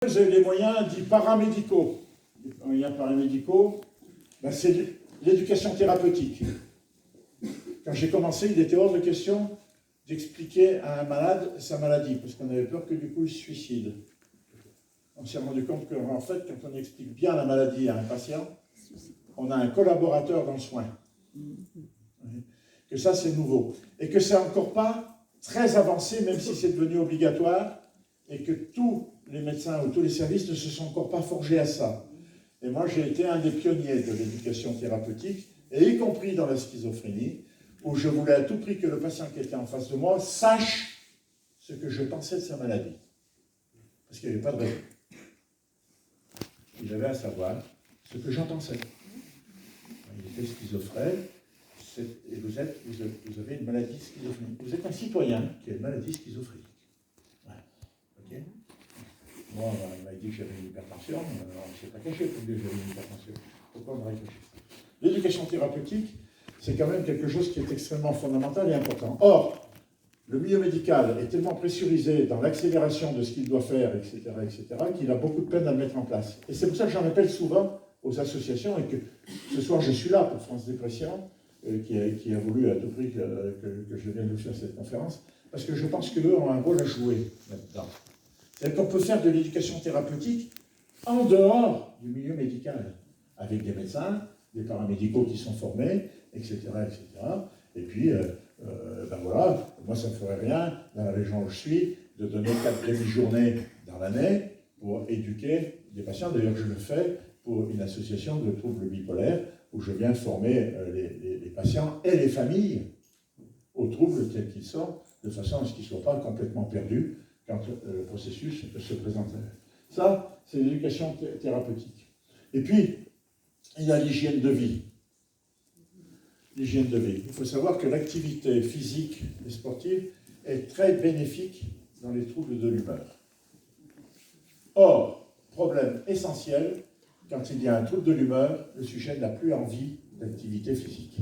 Vous avez les moyens dits paramédicaux. Les moyens paramédicaux, ben c'est l'éducation thérapeutique. Quand j'ai commencé, il était hors de question d'expliquer à un malade sa maladie, parce qu'on avait peur que du coup il se suicide. On s'est rendu compte qu'en fait, quand on explique bien la maladie à un patient, on a un collaborateur dans le soin. Que ça, c'est nouveau. Et que c'est encore pas très avancé, même si c'est devenu obligatoire, et que tous les médecins ou tous les services ne se sont encore pas forgés à ça. Et moi, j'ai été un des pionniers de l'éducation thérapeutique, et y compris dans la schizophrénie, où je voulais à tout prix que le patient qui était en face de moi sache ce que je pensais de sa maladie. Parce qu'il n'y avait pas de raison. Il avait à savoir ce que j'en pensais. Il était schizophrène, et vous avez une maladie schizophrénique. Vous êtes un citoyen qui a une maladie schizophrénique. Ouais. Ok. Moi, il m'a dit que j'avais une hypertension, on ne s'est pas caché pour dire que j'avais une hypertension. Pourquoi on m'aurait caché? L'éducation thérapeutique, c'est quand même quelque chose qui est extrêmement fondamental et important. Or, le milieu médical est tellement pressurisé dans l'accélération de ce qu'il doit faire, etc., qu'il a beaucoup de peine à le mettre en place. Et c'est pour ça que j'en appelle souvent aux associations, et que ce soir je suis là pour France Dépression, qui a voulu à tout prix que je vienne de faire cette conférence, parce que je pense qu'eux ont un rôle à jouer là-dedans. C'est-à-dire qu'on peut faire de l'éducation thérapeutique en dehors du milieu médical, avec des médecins, des paramédicaux qui sont formés, etc., etc. Et puis, ben voilà, moi ça ne me ferait rien, dans la région où je suis, de donner 4 demi-journées dans l'année pour éduquer des patients. D'ailleurs, je le fais pour une association de troubles bipolaires, où je viens former les patients et les familles aux troubles tels qu'ils sont, de façon à ce qu'ils ne soient pas complètement perdus quand le processus se présente à eux. Ça, c'est l'éducation thérapeutique. Et puis, il y a l'hygiène de vie. L'hygiène de vie. Il faut savoir que l'activité physique et sportive est très bénéfique dans les troubles de l'humeur. Or, problème essentiel, quand il y a un trouble de l'humeur, le sujet n'a plus envie d'activité physique.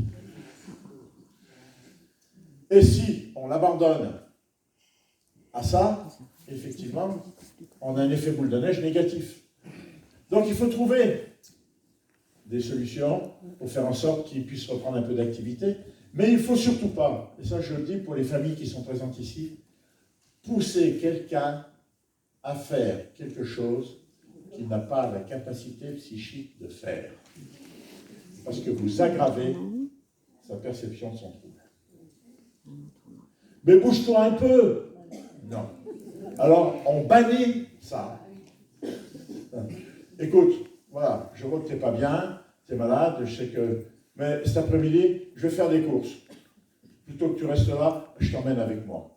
Et si on l'abandonne à ça, effectivement, on a un effet boule de neige négatif. Donc il faut trouver des solutions pour faire en sorte qu'ils puissent reprendre un peu d'activité, mais il ne faut surtout pas, et ça je le dis pour les familles qui sont présentes ici, pousser quelqu'un à faire quelque chose qu'il n'a pas la capacité psychique de faire. Parce que vous aggravez sa perception de son trouble. Mais bouge-toi un peu. Non. Alors, on bannit ça. Écoute, voilà, je vois que tu n'es pas bien, tu es malade, je sais que... Mais cet après-midi, je vais faire des courses. Plutôt que tu restes là, je t'emmène avec moi.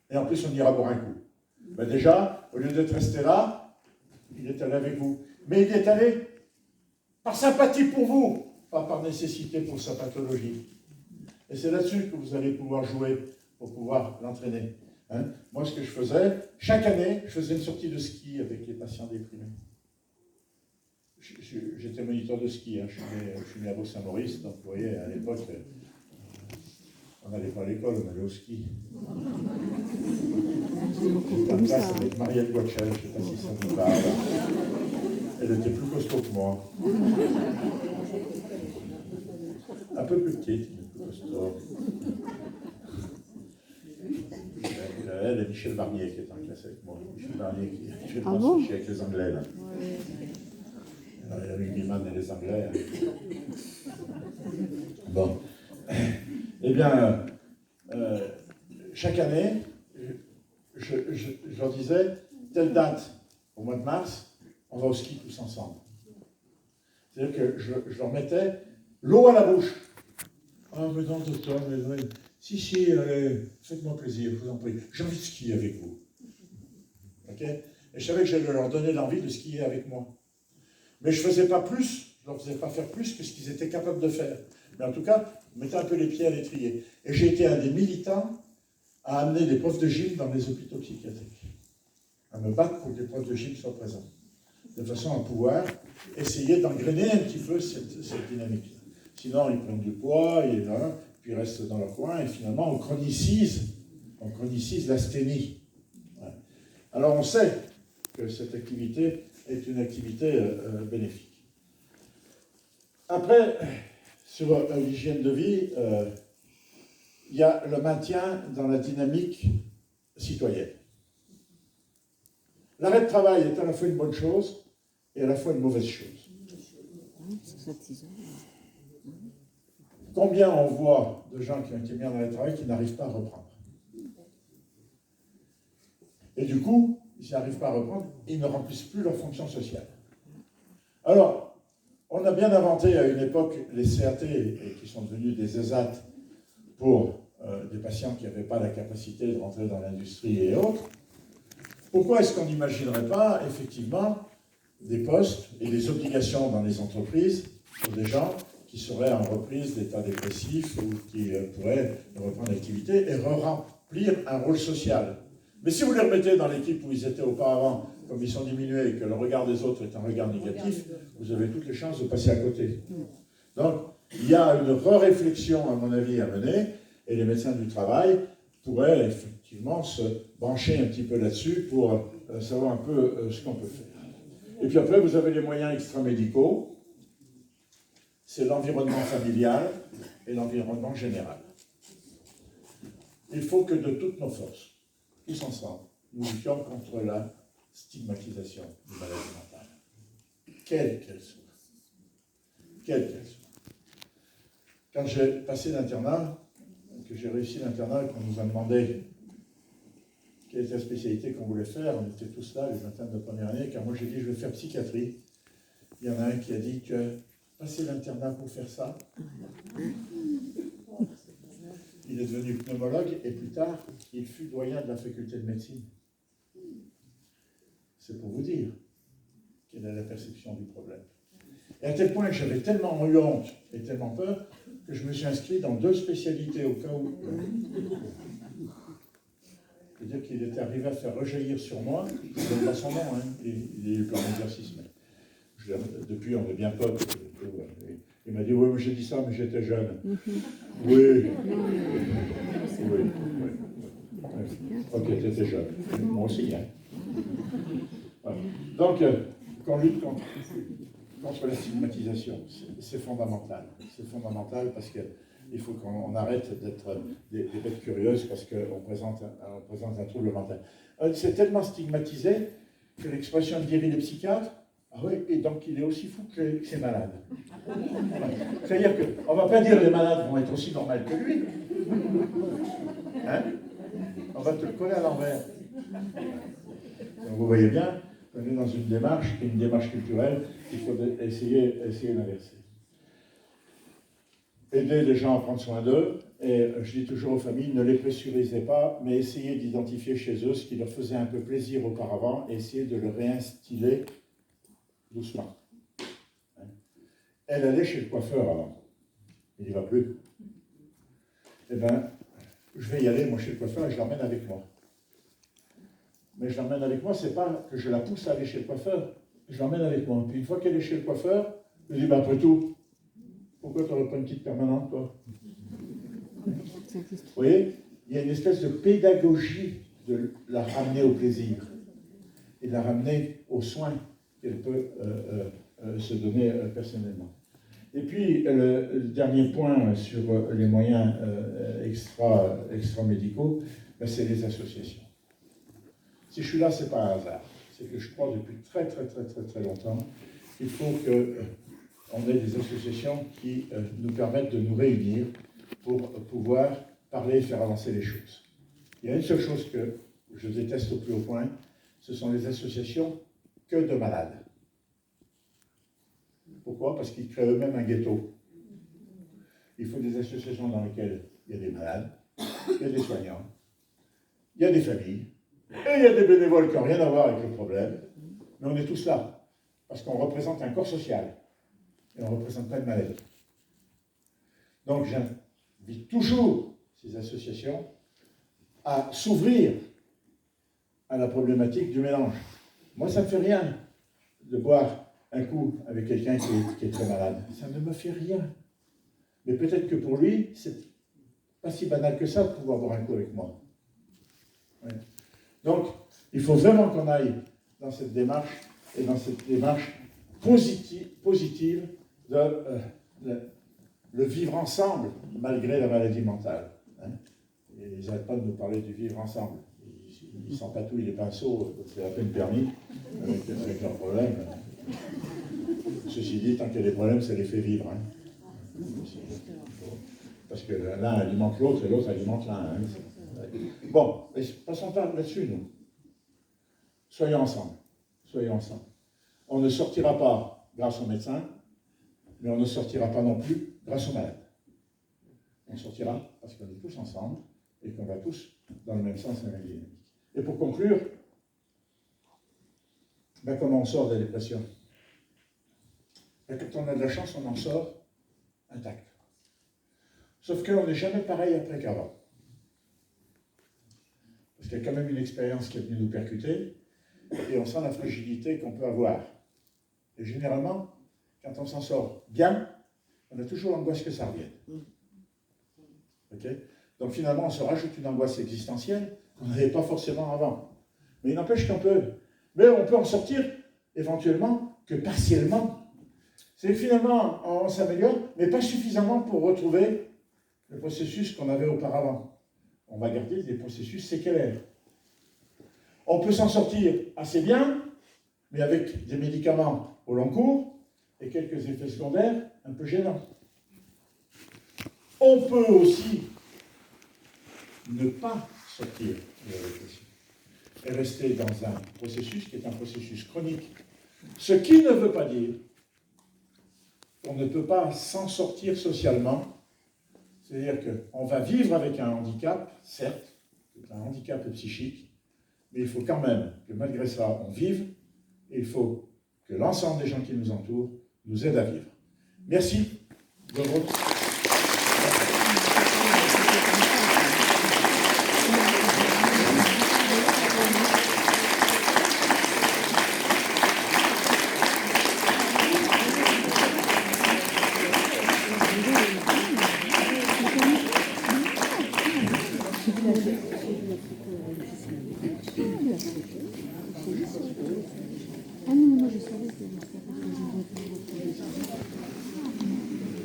Et en plus, on ira boire un coup. Mais déjà, au lieu d'être resté là, il est allé avec vous. Mais il est allé par sympathie pour vous, pas par nécessité pour sa pathologie. Et c'est là-dessus que vous allez pouvoir jouer pour pouvoir l'entraîner. Hein? Moi, ce que je faisais, chaque année, je faisais une sortie de ski avec les patients déprimés. J'étais moniteur de ski, hein. Je suis né à Beau-Saint-Maurice, donc vous voyez, à l'époque, on n'allait pas à l'école, on allait au ski. J'étais en classe avec Marielle Guachel, je ne sais pas si ça vous parle. Elle était plus costaud que moi. Un peu plus petite, mais plus costaud. Elle et Michel Barnier qui est en classe avec moi. Michel Barnier qui fait le sushi avec les Anglais. Là. Alors, il y a eu Guiman et les Anglais. Bon. Eh bien, chaque année, je leur disais, telle date, au mois de mars, on va au ski tous ensemble. C'est-à-dire que je leur mettais l'eau à la bouche. Ah, mais non, docteur, mais si, allez, faites-moi plaisir, je vous en prie. J'ai envie de skier avec vous. Ok? Et je savais que j'allais leur donner l'envie de skier avec moi. Mais je ne faisais pas plus, je ne leur faisais pas faire plus que ce qu'ils étaient capables de faire. Mais en tout cas, je mettais un peu les pieds à l'étrier. Et j'ai été un des militants à amener des profs de gym dans les hôpitaux psychiatriques. À me battre pour que les profs de gym soient présents. De façon à pouvoir essayer d'engrainer un petit peu cette dynamique. Sinon, ils prennent du poids, puis ils restent dans leur coin, et finalement, on chronicise l'asthénie. Ouais. Alors, on sait que cette activité est une activité bénéfique. Après, sur l'hygiène de vie, il y a le maintien dans la dynamique citoyenne. L'arrêt de travail est à la fois une bonne chose et à la fois une mauvaise chose. Combien on voit de gens qui ont été mis en arrêt de travail qui n'arrivent pas à reprendre? Et du coup, s'ils n'arrivent pas à reprendre, ils ne remplissent plus leur fonction sociale. Alors, on a bien inventé à une époque les CAT, et qui sont devenus des ESAT, pour des patients qui n'avaient pas la capacité de rentrer dans l'industrie et autres. Pourquoi est-ce qu'on n'imaginerait pas, effectivement, des postes et des obligations dans les entreprises pour des gens qui seraient en reprise d'état dépressif ou qui pourraient reprendre l'activité et remplir un rôle social? Mais si vous les remettez dans l'équipe où ils étaient auparavant, comme ils sont diminués et que le regard des autres est un regard négatif, vous avez toutes les chances de passer à côté. Donc, il y a une réflexion, à mon avis, à mener, et les médecins du travail pourraient effectivement se brancher un petit peu là-dessus pour savoir un peu ce qu'on peut faire. Et puis après, vous avez les moyens extramédicaux, c'est l'environnement familial et l'environnement général. Il faut que de toutes nos forces, tous ensemble, nous luttions contre la stigmatisation des maladies mentales, quelle qu'elle soit. Quelle qu'elle soit. Quand j'ai passé l'internat, que j'ai réussi l'internat et qu'on nous a demandé quelle était la spécialité qu'on voulait faire, on était tous là, les internes de première année, car moi j'ai dit je vais faire psychiatrie. Il y en a un qui a dit que passer l'internat pour faire ça. Il est devenu pneumologue et plus tard, il fut doyen de la faculté de médecine. C'est pour vous dire quelle est la perception du problème. Et à tel point que j'avais tellement eu honte et tellement peur que je me suis inscrit dans 2 spécialités au cas où. C'est-à-dire qu'il était arrivé à faire rejaillir sur moi, je ne donne pas son nom, hein, il est le plan d'exercice, mais depuis on est bien potes. Il m'a dit, oui, mais j'ai dit ça, mais j'étais jeune. Oui. Oui. Ok, t'étais jeune. Moi aussi, hein. Voilà. Donc, qu'on lutte contre la stigmatisation, c'est fondamental. C'est fondamental parce qu'il faut qu'on arrête d'être des bêtes curieuses parce qu'on présente un trouble mental. C'est tellement stigmatisé que l'expression de guérir les psychiatres, ah oui, et donc il est aussi fou que c'est malade. C'est-à-dire qu'on ne va pas dire que les malades vont être aussi normaux que lui. Hein? On va te le coller à l'envers. Donc vous voyez bien qu'on est dans une démarche culturelle qu'il faut essayer d'inverser. Aider les gens à prendre soin d'eux, et je dis toujours aux familles, ne les pressurisez pas, mais essayez d'identifier chez eux ce qui leur faisait un peu plaisir auparavant, et essayez de le réinstiller doucement. Elle allait chez le coiffeur avant, il n'y va plus. Eh bien, je vais y aller, moi, chez le coiffeur, et je l'emmène avec moi. Mais je l'emmène avec moi, c'est pas que je la pousse à aller chez le coiffeur, je l'emmène avec moi. Puis une fois qu'elle est chez le coiffeur, je lui dis, ben, après tout, pourquoi tu n'aurais pas une petite permanente, toi? Vous voyez, il y a une espèce de pédagogie de la ramener au plaisir et de la ramener aux soins qu'elle peut se donner personnellement. Et puis, le dernier point sur les moyens extra-médicaux, ben, c'est les associations. Si je suis là, ce n'est pas un hasard. C'est que je crois depuis très longtemps qu'il faut qu'on ait des associations qui nous permettent de nous réunir pour pouvoir parler et faire avancer les choses. Il y a une seule chose que je déteste au plus haut point, ce sont les associations que de malades. Pourquoi? Parce qu'ils créent eux-mêmes un ghetto. Il faut des associations dans lesquelles il y a des malades, il y a des soignants, il y a des familles, et il y a des bénévoles qui n'ont rien à voir avec le problème, mais on est tous là, parce qu'on représente un corps social, et on ne représente pas une maladie. Donc j'invite toujours ces associations à s'ouvrir à la problématique du mélange. Moi, ça ne me fait rien de boire un coup avec quelqu'un qui est très malade. Ça ne me fait rien. Mais peut-être que pour lui, c'est pas si banal que ça de pouvoir boire un coup avec moi. Ouais. Donc, il faut vraiment qu'on aille dans cette démarche et dans cette démarche positive de le vivre ensemble malgré la maladie mentale. Hein. Et ils n'arrêtent pas de nous parler du vivre ensemble. Ils s'empatouillent les pinceaux, c'est à peine permis, avec leurs problèmes. Ceci dit, tant qu'il y a des problèmes, ça les fait vivre. Hein. Parce que l'un alimente l'autre et l'autre alimente l'un. Hein. Bon, passons pas là-dessus, nous. Soyons ensemble. Soyons ensemble. On ne sortira pas grâce aux médecins, mais on ne sortira pas non plus grâce aux malades. On sortira parce qu'on est tous ensemble et qu'on va tous dans le même sens et la même dynamique. Et pour conclure, comment on sort de la dépression? Quand on a de la chance, on en sort intact. Sauf qu'on n'est jamais pareil après qu'avant. Parce qu'il y a quand même une expérience qui est venue nous percuter, et on sent la fragilité qu'on peut avoir. Et généralement, quand on s'en sort bien, on a toujours l'angoisse que ça revienne. Okay? Donc finalement, on se rajoute une angoisse existentielle qu'on n'avait pas forcément avant. Mais il n'empêche qu'on peut. Mais on peut en sortir éventuellement que partiellement. C'est que finalement, on s'améliore, mais pas suffisamment pour retrouver le processus qu'on avait auparavant. On va garder des processus séquelaires. On peut s'en sortir assez bien, mais avec des médicaments au long cours et quelques effets secondaires un peu gênants. On peut aussi ne pas sortir de la dépression et rester dans un processus qui est un processus chronique. Ce qui ne veut pas dire qu'on ne peut pas s'en sortir socialement. C'est-à-dire qu'on va vivre avec un handicap, certes, c'est un handicap psychique, mais il faut quand même que malgré ça, on vive, et il faut que l'ensemble des gens qui nous entourent nous aident à vivre. Merci de votre...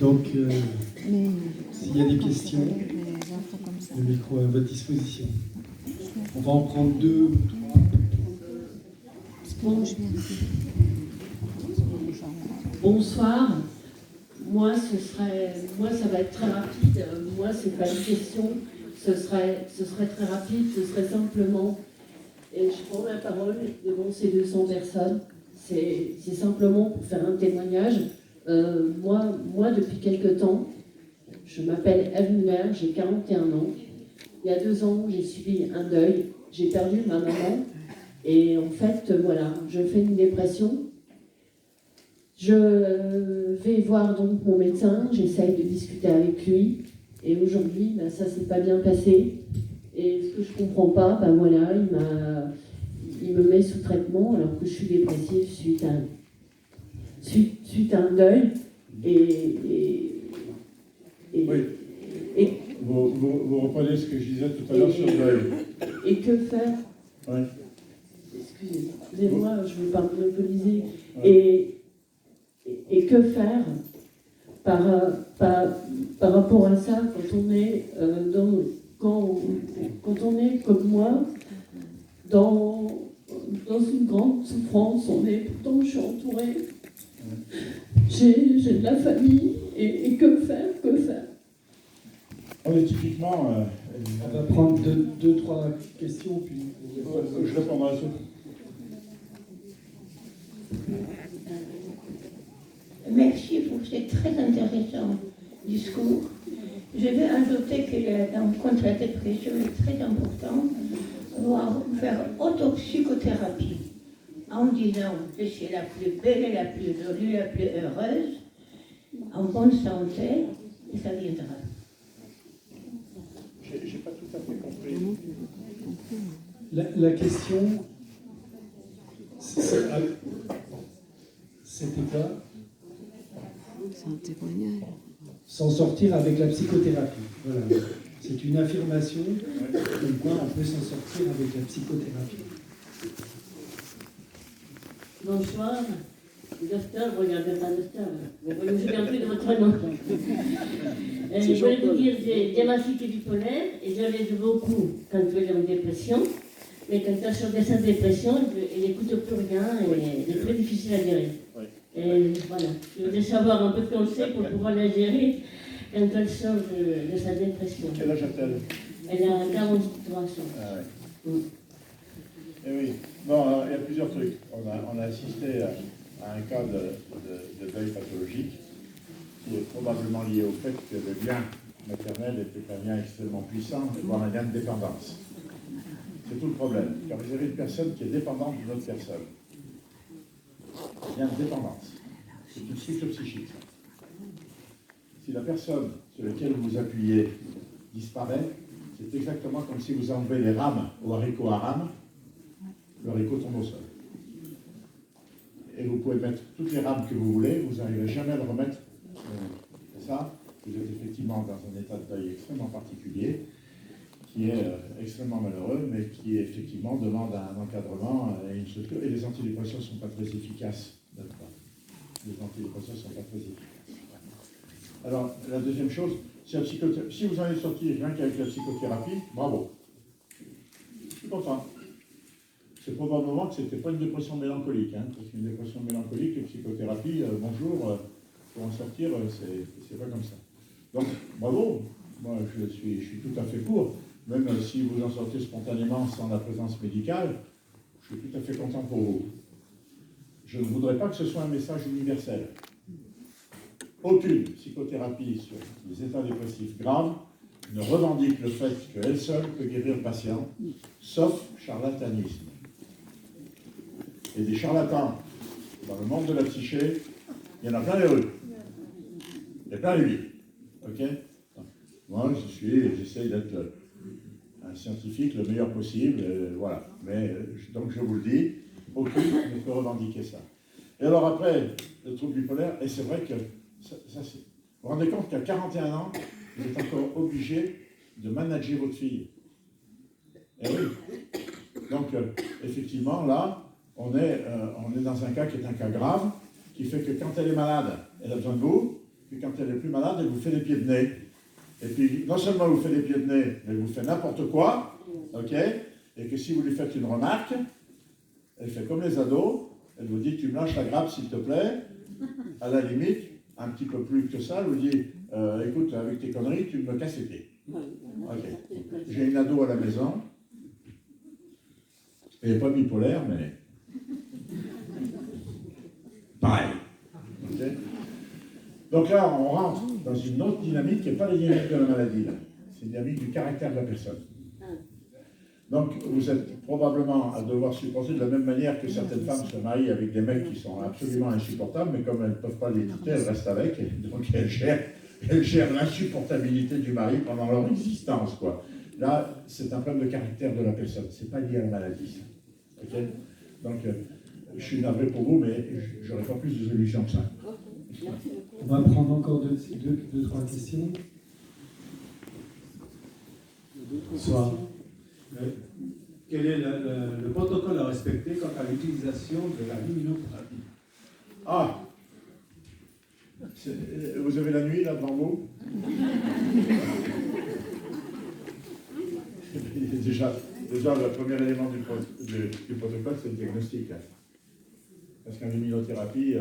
Donc, s'il y a des questions, le micro est à votre disposition. On va en prendre deux. Bonsoir. Moi, ça va être très rapide. Moi, c'est pas une question. Ce serait très rapide. Ce serait simplement, et je prends la parole devant ces 200 personnes. C'est simplement pour faire un témoignage. Moi, depuis quelque temps, je m'appelle Eve Muller, j'ai 41 ans. Il y a 2 ans, j'ai subi un deuil. J'ai perdu ma maman. Et en fait, voilà, je fais une dépression. Je vais voir donc mon médecin, j'essaye de discuter avec lui. Et aujourd'hui, ça s'est pas bien passé. Et ce que je comprends pas, voilà, il me met sous traitement alors que je suis dépressive suite à un deuil. Oui. Vous reprenez ce que je disais tout à l'heure sur le deuil. Et que faire? Oui. Excusez-moi, je ne veux pas monopoliser. Oui. Et que faire par rapport à ça quand on est quand on est comme moi dans une grande souffrance, pourtant je suis entourée, j'ai de la famille et que faire? On est typiquement... on va prendre deux, trois questions, puis je répondrai à ça. Merci pour ce très intéressant discours. Je vais ajouter que contre la dépression est très important de faire autopsychothérapie en disant que c'est la plus belle, la plus jolie, la plus heureuse, en bonne santé, et ça viendra. J'ai pas tout à fait compris. La question, c'était quoi? C'est un témoignage. S'en sortir avec la psychothérapie. Voilà. C'est une affirmation comme quoi on peut s'en sortir avec la psychothérapie. Bonsoir. Docteur, regardez pas docteur. Je ne me souviens plus de votre nom. Je voulais vous dire, j'ai diagnostiqué bipolaire et je l'aide beaucoup quand je vais en dépression. Mais quand elle sort de sa dépression, elle n'écoute plus rien et elle est très difficile à gérer. Oui. Et voilà, je voulais savoir un peu de conseils pour pouvoir la gérer quand elle sort de sa dépression. Quel âge a-t-elle? Elle a 43 ans. Ah ouais. Mm. Eh oui. Bon, alors, il y a plusieurs trucs. On a assisté à un cas de deuil pathologique qui est probablement lié au fait que le lien maternel était un lien extrêmement puissant, voire un lien de dépendance. C'est tout le problème. Quand vous avez une personne qui est dépendante d'une autre personne, lien de dépendance, c'est une structure psychique. Si la personne sur laquelle vous vous appuyez disparaît, c'est exactement comme si vous enlevez les rames au haricot à rames, le haricot tombe au sol. Et vous pouvez mettre toutes les rames que vous voulez, vous n'arriverez jamais à le remettre. C'est ça, vous êtes effectivement dans un état de deuil extrêmement particulier, qui est extrêmement malheureux, mais qui effectivement demande un encadrement et une structure. Et les antidépresseurs ne sont pas très efficaces. Les antidépresseurs ne sont pas très efficaces. Alors, la deuxième chose, si vous en êtes sorti rien qu'avec la psychothérapie, bravo. Je suis content. C'est probablement que ce n'était pas une dépression mélancolique, hein, parce qu'une dépression mélancolique, une psychothérapie, bonjour, pour en sortir, c'est pas comme ça. Donc, bravo, moi je suis tout à fait pour, même si vous en sortez spontanément sans la présence médicale, je suis tout à fait content pour vous. Je ne voudrais pas que ce soit un message universel. Aucune psychothérapie sur les états dépressifs graves ne revendique le fait qu'elle seule peut guérir le patient, sauf charlatanisme. Et des charlatans dans le monde de la psyché, il y en a plein les rues. Il y a plein les villes. Ok? Moi, j'essaie d'être un scientifique le meilleur possible, voilà. Mais donc je vous le dis, aucune ne peut revendiquer ça. Et alors après, le trouble bipolaire, et c'est vrai que vous vous rendez compte qu'à 41 ans, vous êtes encore obligé de manager votre fille. Et oui. Donc, effectivement, là, on est dans un cas qui est un cas grave, qui fait que quand elle est malade, elle a besoin de vous, puis quand elle est plus malade, elle vous fait des pieds de nez. Et puis, non seulement elle vous fait des pieds de nez, mais elle vous fait n'importe quoi, ok? Et que si vous lui faites une remarque, elle fait comme les ados, elle vous dit, tu me lâches la grappe s'il te plaît, à la limite, un petit peu plus que ça, elle vous dit, écoute, avec tes conneries, tu me casses les pieds. Ok. J'ai une ado à la maison, elle n'est pas bipolaire, mais pareil. Okay. Donc là, on rentre dans une autre dynamique qui n'est pas la dynamique de la maladie. C'est une dynamique du caractère de la personne. Donc vous êtes probablement à devoir supporter de la même manière que certaines femmes se marient avec des mecs qui sont absolument insupportables, mais comme elles ne peuvent pas les quitter, elles restent avec, et donc elles gèrent l'insupportabilité du mari pendant leur existence, quoi. Là, c'est un problème de caractère de la personne, c'est pas lié à la maladie. Okay. Donc, je suis navré pour vous, mais je n'aurai pas plus de solutions que ça. On va prendre encore deux, trois questions. Bonsoir. Quel est le protocole à respecter quant à l'utilisation de la luminothérapie? Ah, vous avez la nuit là devant vous? Déjà, le premier élément du protocole, c'est le diagnostic. Hein. Parce qu'en luminothérapie,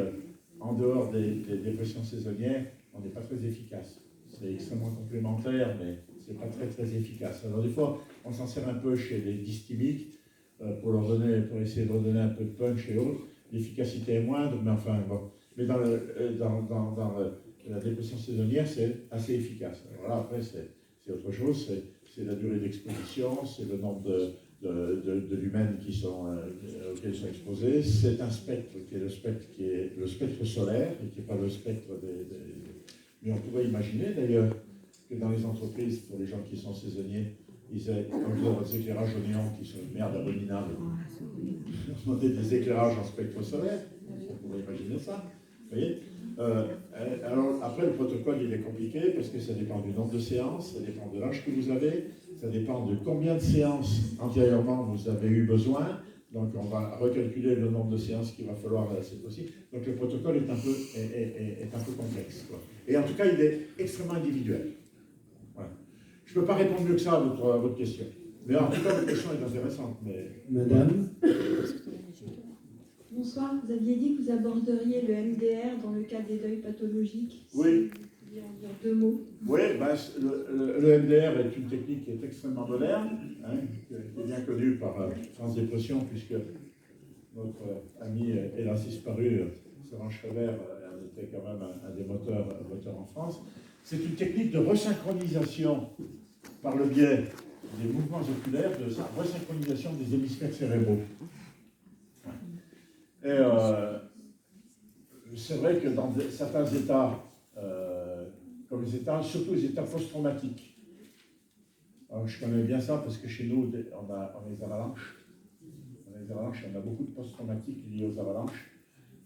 en dehors des dépressions saisonnières, on n'est pas très efficace. C'est extrêmement complémentaire, mais c'est pas très efficace. Alors des fois, on s'en sert un peu chez les dysthymiques pour essayer de leur donner un peu de punch et autres. L'efficacité est moindre, mais enfin bon. Mais dans la dépression saisonnière, c'est assez efficace. Alors là, après, c'est autre chose. C'est la durée d'exposition, c'est le nombre de lumens auxquels ils sont exposés. C'est un spectre qui est le spectre solaire et qui n'est pas le spectre Mais on pourrait imaginer d'ailleurs que dans les entreprises, pour les gens qui sont saisonniers, ils aient des éclairages au néon qui sont une merde abominable. On a des éclairages en spectre solaire, on pourrait imaginer ça. Vous voyez alors après, le protocole, il est compliqué parce que ça dépend du nombre de séances, ça dépend de l'âge que vous avez, ça dépend de combien de séances antérieurement vous avez eu besoin, Donc on va recalculer le nombre de séances qu'il va falloir cette fois-ci. Donc le protocole est un peu complexe, quoi. Et en tout cas, il est extrêmement individuel. Voilà. Je ne peux pas répondre mieux que ça à votre question. Mais en tout cas, votre question est intéressante. Mais... Madame. Bonsoir, vous aviez dit que vous aborderiez le MDR dans le cadre des deuils pathologiques. Oui. Si vous pouviez en dire 2 mots. Oui, ben, le MDR est une technique qui est extrêmement moderne, hein, qui est bien connue par France Dépression, puisque notre ami, hélas disparu, Sarah Schreiber, elle était quand même un des moteurs en France. C'est une technique de resynchronisation par le biais des mouvements oculaires, de resynchronisation des hémisphères cérébraux. Et c'est vrai que dans certains états, comme les états, surtout les états post-traumatiques. Alors, je connais bien ça parce que chez nous, on a les avalanches. On a beaucoup de post-traumatiques liés aux avalanches,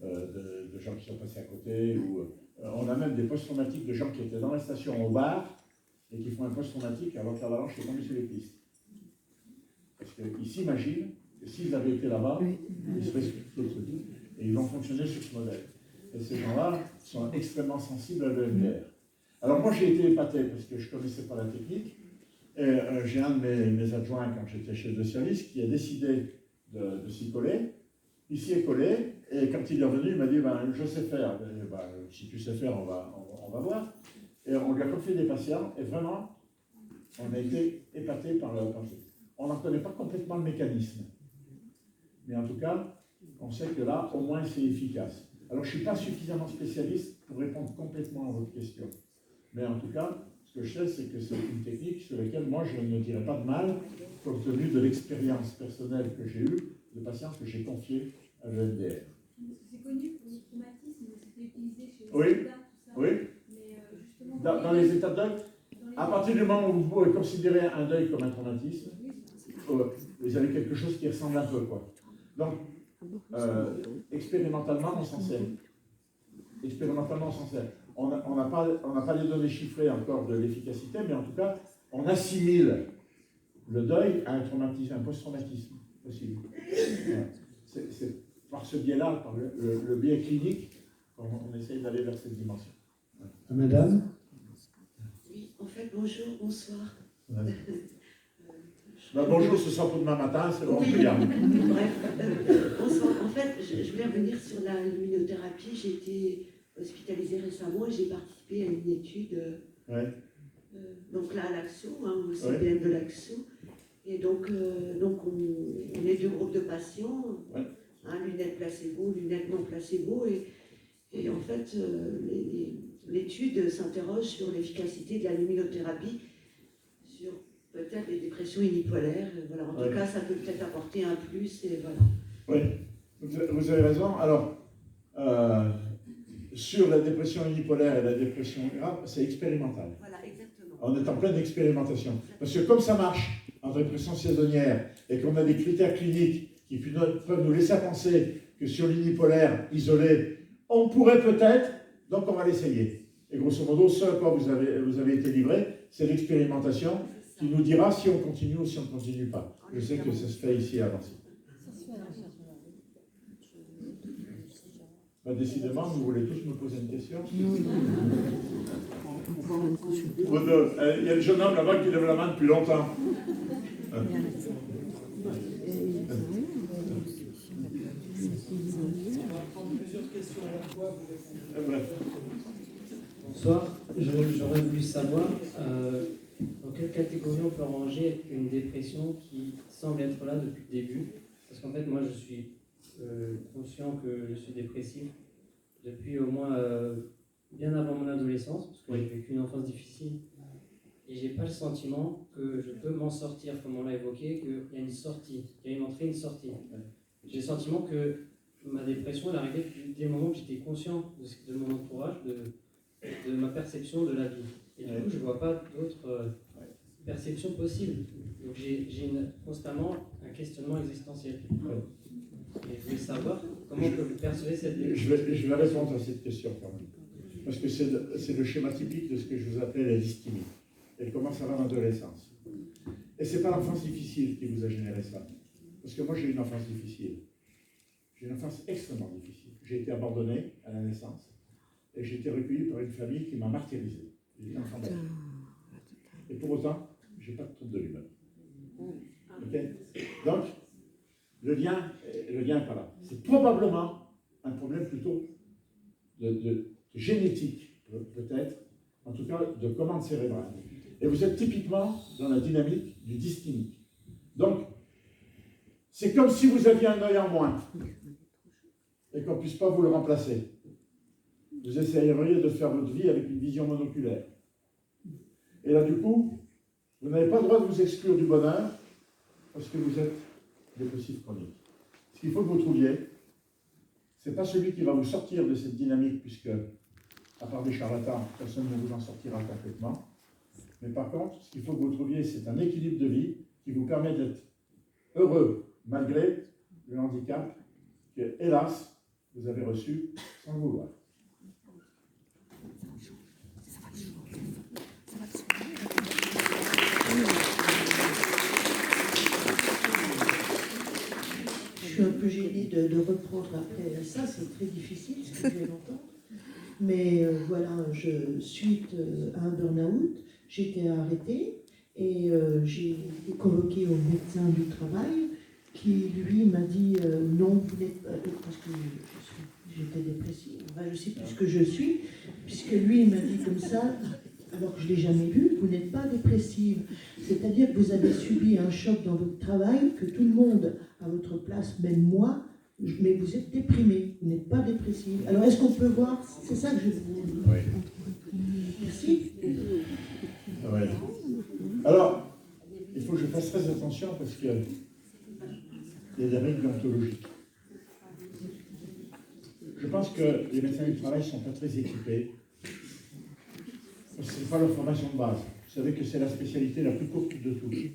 de gens qui sont passés à côté. On a même des post-traumatiques de gens qui étaient dans la station au bar et qui font un post-traumatique alors que l'avalanche est tombée sur les pistes. Parce qu'ils s'imaginent que s'ils avaient été là-bas, ils seraient sur le truc. Et ils vont fonctionner sur ce modèle. Et ces gens-là sont extrêmement sensibles à l'EMDR. Alors moi j'ai été épaté parce que je ne connaissais pas la technique. Et j'ai un de mes adjoints quand j'étais chef de service qui a décidé de s'y coller. Il s'y est collé et quand il est revenu, il m'a dit ben, je sais faire. Ben, si tu sais faire, on va voir. Et on lui a confié des patients et vraiment, on a été épaté par le truc. On n'en connaît pas complètement le mécanisme. Mais en tout cas, on sait que là, au moins, c'est efficace. Alors, je ne suis pas suffisamment spécialiste pour répondre complètement à votre question. Mais en tout cas, ce que je sais, c'est que c'est une technique sur laquelle moi, je ne dirais pas de mal, compte tenu de l'expérience personnelle que j'ai eue, de patients que j'ai confiés à l'EMDR. C'est connu pour le traumatisme, c'était utilisé chez les Oui, soldats, tout ça. oui. Mais justement, Dans les états de deuil, à partir du moment où vous pouvez considérer un deuil comme un traumatisme, vous avez quelque chose qui ressemble un peu, quoi. Donc, expérimentalement, on s'en sert. On n'a pas les données chiffrées encore de l'efficacité, mais en tout cas, on assimile le deuil à un traumatisme, un post-traumatisme possible. Voilà. C'est par ce biais-là, par le biais clinique, qu'on essaye d'aller vers cette dimension. Ouais. Madame. Oui, en fait, bonjour, bonsoir. Ouais. Bonjour, ce sera pour demain matin, c'est bon, Oui. regarde. Bref, bonsoir. En fait, je voulais revenir sur la luminothérapie. J'ai été hospitalisée récemment et j'ai participé à une étude, donc là à l'AXO, au CPM de l'AXO. Et donc on est 2 groupes de patients, lunettes placebo, lunettes non placebo. Et en fait, l'étude s'interroge sur l'efficacité de la luminothérapie sur peut-être les dépressions unipolaires. Voilà. En tout cas, ça peut peut-être apporter un plus. Et voilà. Oui, vous avez raison. Alors, sur la dépression unipolaire et la dépression grave, c'est expérimental. Voilà, exactement. On est en pleine expérimentation. Parce que comme ça marche en dépression saisonnière et qu'on a des critères cliniques qui peuvent nous laisser penser que sur l'unipolaire isolé, on pourrait peut-être, donc on va l'essayer. Et grosso modo, ce à quoi vous avez été livré, c'est l'expérimentation qui nous dira si on continue ou si on ne continue pas. Je sais que ça se fait ici à Nancy. Décidément, vous voulez tous me poser une question. Il y a le jeune homme là-bas qui lève la main depuis longtemps. Bonsoir, j'aurais voulu savoir dans quelle catégorie on peut ranger une dépression qui semble être là depuis le début. Parce qu'en fait, moi, je suis conscient que je suis dépressif depuis au moins bien avant mon adolescence, parce que j'ai vécu une enfance difficile. Et j'ai pas le sentiment que je peux m'en sortir, comme on l'a évoqué, qu'il y a une sortie, qu'il y a une entrée, une sortie. J'ai le sentiment que ma dépression elle arrivait dès le moment que j'étais conscient de mon entourage, de ma perception de la vie. Et du coup, je ne vois pas d'autres perceptions possibles. Donc j'ai constamment un questionnement existentiel. Et je voulais savoir comment vous percevez cette dépression. Je vais répondre à cette question quand même. Parce que c'est le schéma typique de ce que je vous appelle la dysthymie. Elle commence avant l'adolescence. Et ce n'est pas l'enfance difficile qui vous a généré ça. Parce que moi, j'ai eu une enfance difficile. J'ai une enfance extrêmement difficile. J'ai été abandonné à la naissance et j'ai été recueilli par une famille qui m'a martyrisé. J'étais enfant d'âge. Et pour autant, je n'ai pas de trouble de l'humeur. Okay. Donc, le lien est pas là. C'est probablement un problème plutôt de génétique, peut-être, en tout cas de commande cérébrale. Et vous êtes typiquement dans la dynamique du dysthymique. Donc, c'est comme si vous aviez un œil en moins et qu'on ne puisse pas vous le remplacer. Vous essayeriez de faire votre vie avec une vision monoculaire. Et là, du coup, vous n'avez pas le droit de vous exclure du bonheur parce que vous êtes dépressif chronique. Ce qu'il faut que vous trouviez, ce n'est pas celui qui va vous sortir de cette dynamique, puisque, à part des charlatans, personne ne vous en sortira complètement. Mais par contre, ce qu'il faut que vous trouviez, c'est un équilibre de vie qui vous permet d'être heureux malgré le handicap que, hélas, vous avez reçu sans le vouloir. Je suis un peu gênée de reprendre après ça, c'est très difficile ce que je viens d'entendre. Mais voilà, suite à un burn-out, j'ai été arrêtée et j'ai été convoquée au médecin du travail qui, lui, m'a dit non, vous n'êtes pas, parce que j'étais dépressive, enfin, je ne sais plus ce que je suis, puisque lui, il m'a dit comme ça, alors que je ne l'ai jamais vu, vous n'êtes pas dépressive. C'est-à-dire que vous avez subi un choc dans votre travail, que tout le monde à votre place, même moi, mais vous êtes déprimé, vous n'êtes pas dépressive. Alors est-ce qu'on peut voir, c'est ça que je vous dis. Oui. Merci. Ouais. Alors, il faut que je fasse très attention parce qu'il y a des règles déontologiques. Je pense que les médecins du travail ne sont pas très équipés. Ce n'est pas leur formation de base. Vous savez que c'est la spécialité la plus courte de tous. Ils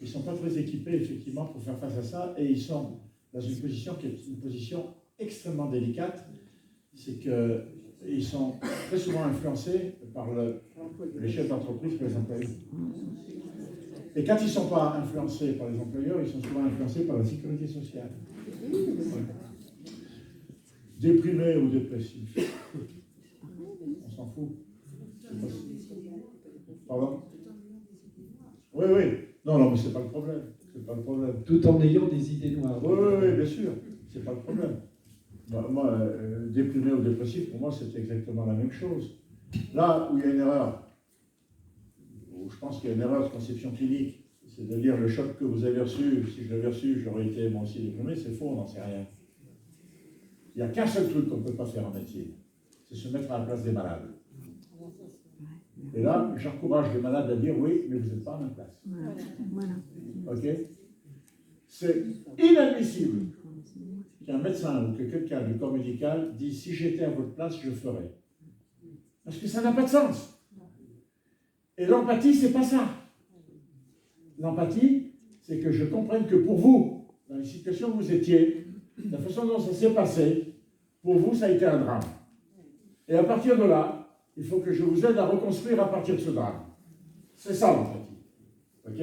ne sont pas très équipés, effectivement, pour faire face à ça, et ils sont dans une position qui est une position extrêmement délicate. C'est qu'ils sont très souvent influencés par les chefs d'entreprise, par les employeurs. Et quand ils ne sont pas influencés par les employeurs, ils sont souvent influencés par la sécurité sociale. Ouais. Déprimé ou dépressif, on s'en fout. Pardon? Oui, oui. Non, mais c'est pas le problème. C'est pas le problème. Tout en ayant des idées noires. Oui, bien sûr. C'est pas le problème. Moi, déprimé ou dépressif, pour moi, c'est exactement la même chose. Là où il y a une erreur, où je pense qu'il y a une erreur de conception clinique, c'est de dire le choc que vous avez reçu, si je l'avais reçu, j'aurais été moi aussi déprimé, c'est faux, on n'en sait rien. Il n'y a qu'un seul truc qu'on ne peut pas faire en médecine, c'est se mettre à la place des malades. Et là, j'encourage les malades à dire oui, mais vous n'êtes pas à ma place. Voilà. Ok? C'est inadmissible qu'un médecin ou que quelqu'un du corps médical dise si j'étais à votre place, je ferais. Parce que ça n'a pas de sens. Et l'empathie, c'est pas ça. L'empathie, c'est que je comprenne que pour vous, dans les situations où vous étiez, la façon dont ça s'est passé, pour vous, ça a été un drame. Et à partir de là, il faut que je vous aide à reconstruire à partir de ce drame. C'est ça l'empathie. Ok?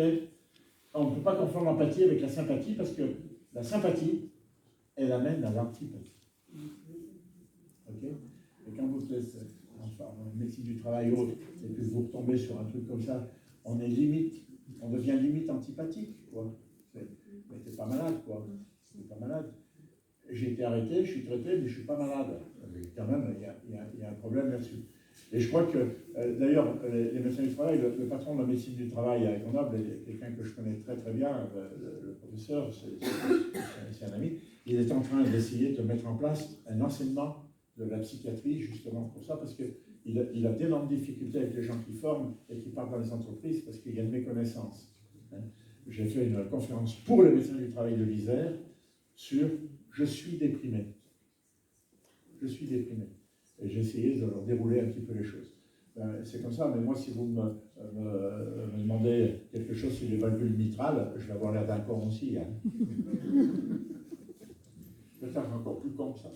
On ne peut pas confondre l'empathie avec la sympathie parce que la sympathie, elle amène à l'antipathie. Ok? Et quand vous faites en médecine du travail ou autre, et que vous retombez sur un truc comme ça, on devient limite antipathique, quoi. Mais t'es pas malade, quoi. T'es pas malade. J'ai été arrêté, je suis traité, mais je ne suis pas malade. Mais quand même, il y a un problème là-dessus. Et je crois que, d'ailleurs, les médecins du travail, le patron de la médecine du travail à Grenoble, quelqu'un que je connais très très bien, le professeur, c'est un ami, il est en train d'essayer de mettre en place un enseignement de la psychiatrie, justement pour ça, parce qu'il a d'énormes difficultés avec les gens qui forment et qui partent dans les entreprises, parce qu'il y a une méconnaissance. J'ai fait une conférence pour les médecins du travail de l'Isère sur « Je suis déprimé ». Je suis déprimé. Et j'ai essayé de leur dérouler un petit peu les choses. C'est comme ça, mais moi, si vous me demandez quelque chose sur les valvules mitrales, je vais avoir l'air d'un con aussi. Hein. Peut-être encore plus con que ça.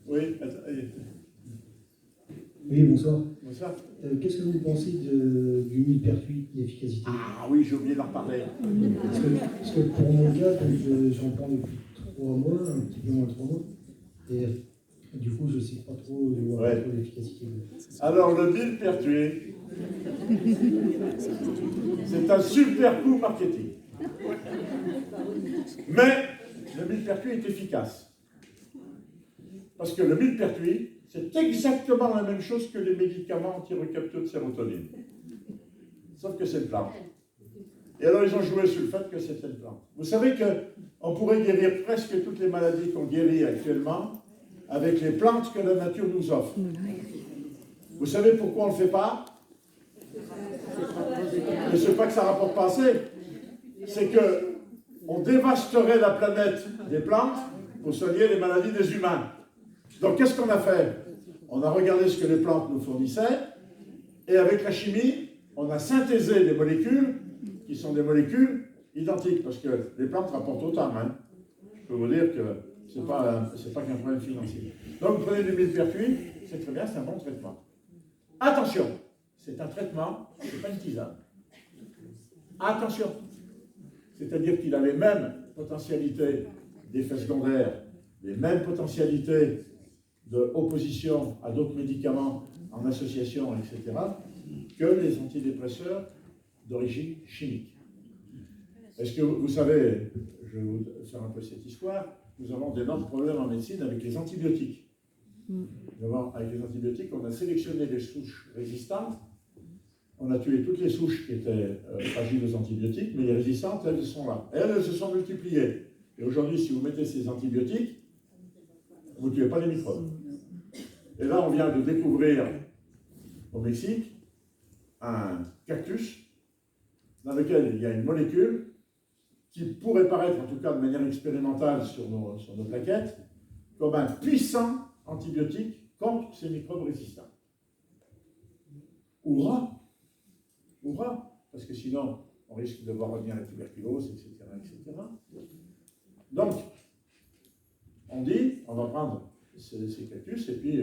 Oui, oui, bonsoir. Bonsoir. ça. Qu'est-ce que vous pensez du millepertuis, d'efficacité? Ah oui, j'ai oublié d'en parler. Parce que pour mon cas, j'en prends depuis 3 mois, un petit peu moins de 3 mois. Et du coup, je ne sais pas trop l'efficacité. Alors, le millepertuis, c'est un super coup marketing. Mais le millepertuis est efficace. Parce que le millepertuis, c'est exactement la même chose que les médicaments anti-recapture de sérotonine. Sauf que c'est une plante. Et alors, ils ont joué sur le fait que c'était une plante. Vous savez qu'on pourrait guérir presque toutes les maladies qu'on guérit actuellement avec les plantes que la nature nous offre. Vous savez pourquoi on ne le fait pas? Mais c'est pas que ça ne rapporte pas assez. C'est qu'on dévasterait la planète des plantes pour soigner les maladies des humains. Donc, qu'est-ce qu'on a fait? On a regardé ce que les plantes nous fournissaient, et avec la chimie, on a synthésé les molécules, qui sont des molécules identiques, parce que les plantes rapportent autant. Hein. Je peux vous dire que ce n'est pas qu'un problème financier. Donc, vous prenez du millepertuis, c'est très bien, c'est un bon traitement. Attention, c'est un traitement, ce n'est pas une tisane. Attention, c'est-à-dire qu'il a les mêmes potentialités d'effets secondaires, les mêmes potentialités d'opposition à d'autres médicaments en association, etc., que les antidépresseurs d'origine chimique. Est-ce que vous savez, je vais vous faire un peu cette histoire, nous avons d'énormes problèmes en médecine avec les antibiotiques. Avec les antibiotiques, on a sélectionné les souches résistantes, on a tué toutes les souches qui étaient fragiles aux antibiotiques, mais les résistantes, elles sont là. Elles se sont multipliées. Et aujourd'hui, si vous mettez ces antibiotiques, vous ne tuez pas les microbes. Et là, on vient de découvrir au Mexique un cactus dans lequel il y a une molécule qui pourrait paraître, en tout cas de manière expérimentale sur nos plaquettes, comme un puissant antibiotique contre ces microbes résistants. Hurrah! Hurrah! Parce que sinon, on risque de voir revenir la tuberculose, etc., etc. Donc, on dit, on va prendre ces cactus et puis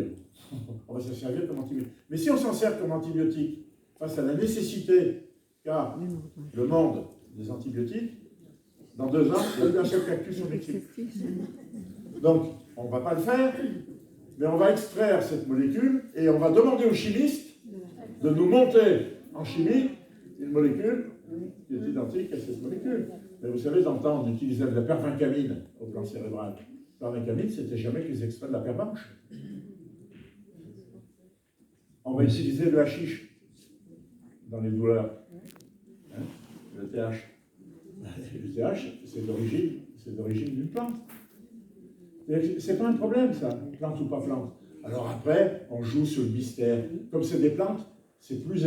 on va s'en servir comme antibiotique. Mais si on s'en sert comme antibiotique face à la nécessité qu'a le monde des antibiotiques, dans 2 ans, il n'y a plus un seul cactus au Mexique. Donc, on ne va pas le faire, mais on va extraire cette molécule et on va demander aux chimistes de nous monter en chimie une molécule qui est identique à cette molécule. Mais vous savez, dans le temps, on utilisait de la pervincamine au plan cérébral. La pervincamine, c'était jamais que les extraits de la paire blanche. On va utiliser le hashish dans les douleurs. Hein? Le TH. Le TH, c'est d'origine d'une plante. C'est pas un problème, ça, plante ou pas plante. Alors après, on joue sur le mystère. Comme c'est des plantes, c'est plus